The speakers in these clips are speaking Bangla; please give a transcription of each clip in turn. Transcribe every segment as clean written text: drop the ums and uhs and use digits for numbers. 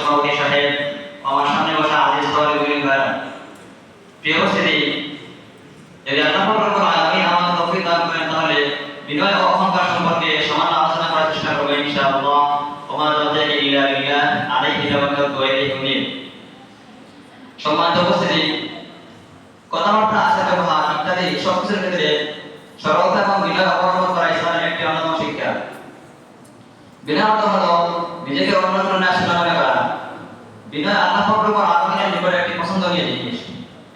সভাপতি সাহেব, আমার সামনে বসা আজিজ তওয়ালিবুল ভাই, প্রিয় উপস্থিতি, যদি আল্লাহ পাক রব্বুল আলামিন আমাদের তৌফিক দান করেন তাহলে বিনয় ও অহংকার সম্পর্কে সামান্য আলোচনা করার চেষ্টা করব ইনশাআল্লাহ। ওমা তাওফিক ইল্লা বিল্লাহ, আলাইহি তাওয়াক্কালতু ওয়া ইলাইহি উনীব। সম্মানিত উপস্থিতি, কথাবার্তা, আচার ব্যবহার ইত্যাদি সবকিছুর ক্ষেত্রে সরলতা এবং বিনয় অবলম্বন করা ইসলামের একটি অন্যতম শিক্ষা। বিনয় অর্থ হলো নিজেকে অন্যের তুলনায় ছোট মনে করা। বিনয় আল্লাহ পাক রব্বুল আলামিনের নিকট একটি পছন্দনীয় জিনিস।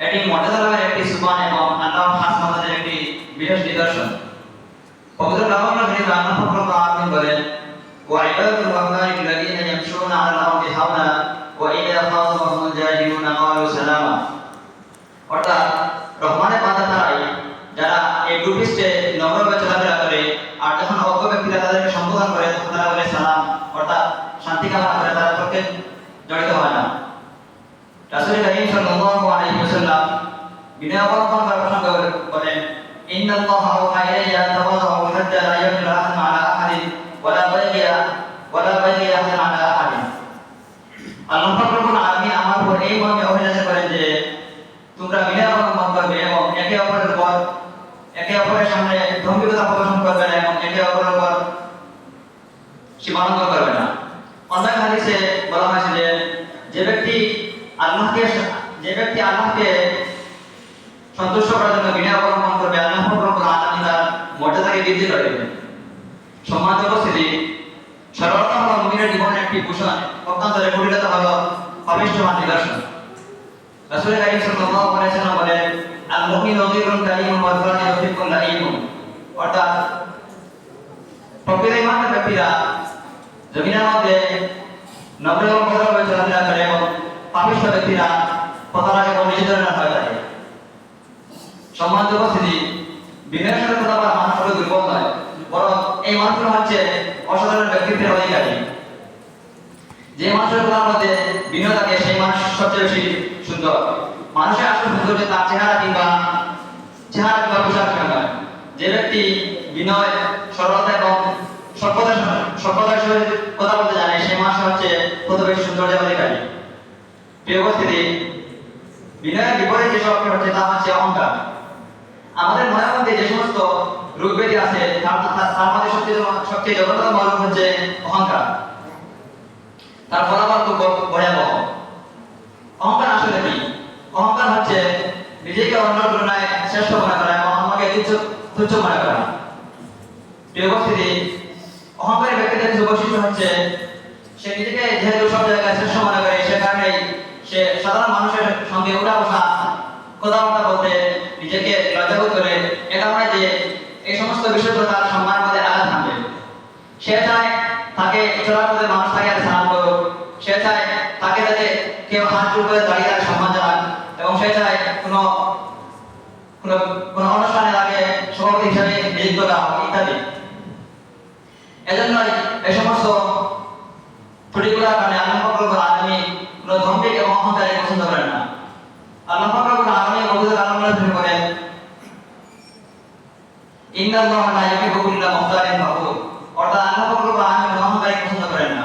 এটি মর্যাদা লাভের একটি সুবান এবং আল্লাহর খাস মাদাদের একটি বিশেষ নিদর্শন। পবিত্র কালামে আল্লাহ পাক রব্বুল আলামিন বলেন, ওয়া ইবাদুর রহমানিল লাযীনা ইয়ামশুনা আলাল আরদি হাওনা ওয়া ইযা খাতাবাহুমুল জাহিলুনা ক্বালু সালামা। অর্থাৎ রহমানের বান্দা তারাই যারা এই ভূপৃষ্ঠে নম্রভাবে চলাফেরা করে, আর যখন অজ্ঞ ব্যক্তিরা তাদেরকে সম্বোধন করে তখন তারা বলে সালাম, অর্থাৎ শান্তি কামনা করে, তারা তর্কে জড়িত হয় না। রাসূল কারীম সাল্লাল্লাহু আলাইহি ওয়াসাল্লাম বিনয় অবলম্বন করার প্রসঙ্গে বলেন, ইন্নাল্লাহা ওয়া ইলাইয়া তাওয়াদাউ হাত্তা লা ইয়াবলা আহাদুন আলা আহাদিন ওয়ালা বাগিয়া আহাদুন আলা আহাদিন। আল্লাহ পাক রব্বুল আলামিন আমার উপর এই মর্মে অভিলাষ করেন যে তোমরা বিনয় অবলম্বন করবে এবং একে অপরের সামনে ধম্বিকতা প্রদর্শন করবে না এবং একে অপরের উপর সীমালঙ্ঘন করবে না। অন্য হাদিসে বলা হয়েছে যে যে ব্যক্তি আল্লাহকে সন্তুষ্ট করার জন্য বিনয় অবলম্বন করবে, আল্লাহ পাক রব্বুল আলামিন তার মর্যাদাকে বৃদ্ধি করবেন। সম্মানিত উপস্থিতি, সরলতা হলো মুমিনের জীবনের একটি ভূষণ, পক্ষান্তরে কুটিলতা হলো পাপিষ্ঠমান নিদর্শন। রাসূল কারীম সাল্লাল্লাহু আলাইহি ওয়াসাল্লাম বলেন, আল মুমিনু গীরুন কারীমুন ওয়া ফারাজুন ইউহিব্বুল লাঈমুন। অর্থাৎ প্রকৃত ঈমানদার ব্যক্তিরা জমিনের মধ্যে নম্র এবং ভদ্রভাবে চলাফেরা করে এবং পাপিষ্ঠ ব্যক্তিরা প্রতারক এবং নির্যাতনের হয়ে থাকে। সম্মানিত উপস্থিতি, বিনয়ের সাথে কথা বলা মানুষ হলো দুর্বল নয়, বরং এই মানুষগুলো হচ্ছে অসাধারণ ব্যক্তিত্বের অধিকারী। যে মানুষের কথার মধ্যে বিনয় থাকে সেই মানুষ সবচেয়ে বেশি সুন্দর। মানুষের আসল সৌন্দর্য তার চেহারা কিংবা পোশাক নয়। যে ব্যক্তি বিনয়, সরলতা এবং সভ্যতার সহিত কথা বলতে জানে সেই মানুষ হচ্ছে কত বেশি সৌন্দর্যের অধিকারী। প্রিয় উপস্থিতি, বিনয়ের বিপরীত যে শক্তি হচ্ছে তা হচ্ছে অহংকার। আমাদের মনের মধ্যে যে সমস্ত রোগ ব্যাধি আছে তার মধ্যে সবচেয়ে জঘন্যতম রোগ হচ্ছে অহংকার। তার ফলাফল খুব ভয়াবহ। অহংকার আসলে কি? অহংকার হচ্ছে নিজেকে অন্যের তুলনায় শ্রেষ্ঠ মনে করা এবং অন্যকে তুচ্ছ মনে করা। প্রিয় উপস্থিতি, অহংকারী ব্যক্তিদের কিছু বৈশিষ্ট্য হচ্ছে সে নিজেকে যেহেতু সব জায়গায় শ্রেষ্ঠ মনে করে, সে কারণেই সে সাধারণ মানুষের সঙ্গে উঠা বসা কথাবার্তা বলতে নিজেকে লজ্জাবোধ করে, এ কারণে যে এই সমস্ত বিষয় তার সম্মানের মধ্যে আঘাত হানবে। সে চায় তাকে চলার পথে মানুষ তাকে সালাম করুক, সে চায় তাকে যাতে কেউ হাত জোড় করে দাঁড়িয়ে তাকে সম্মান জানাক, এবং সে চায় কোনো অনুষ্ঠানে তাকে সভাপতি হিসাবে নিযুক্ত করা হোক ইত্যাদি। এজন্যই এই সমস্ত ত্রুটিগুলোর কারণে আল্লাহ পাক রব্বুল আলামিন কোনো ধম্বিক এবং অহংকারী পছন্দ করেন না। আল্লাহ পাক রব্বুল আলামিন পবিত্র কালামে শুরু করেন, ইন্নাল্লাহা লা ইউহিব্বু কুল্লা মুখতালিন ফাখুর। অর্থাৎ আল্লাহ পাক রব্বুল আলামিন অহংকারী পছন্দ করেন না।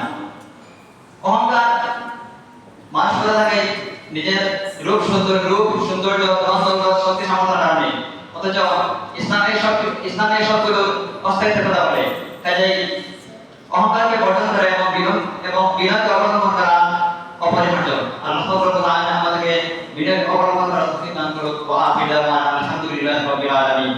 অহংকার মানুষ করে থাকে নিজের রূপ সৌন্দর্য শক্তি সামর্থ্যের কারণে, অথচ ইসলামের সবগুলো অস্থায়িত্বের কথা বলে। কাজেই অহংকারকে বর্জন করে এবং বিনয়কে অবলম্বন করা অপরিহার্য। আল্লাহ পাক রব্বুল আলামিন আমাদেরকে বিনয় অবলম্বন করার তৌফিক দান করুক। ওয়া আখিরু দাওয়ানা আলহামদুলিল্লাহি রাব্বিল আলামিন।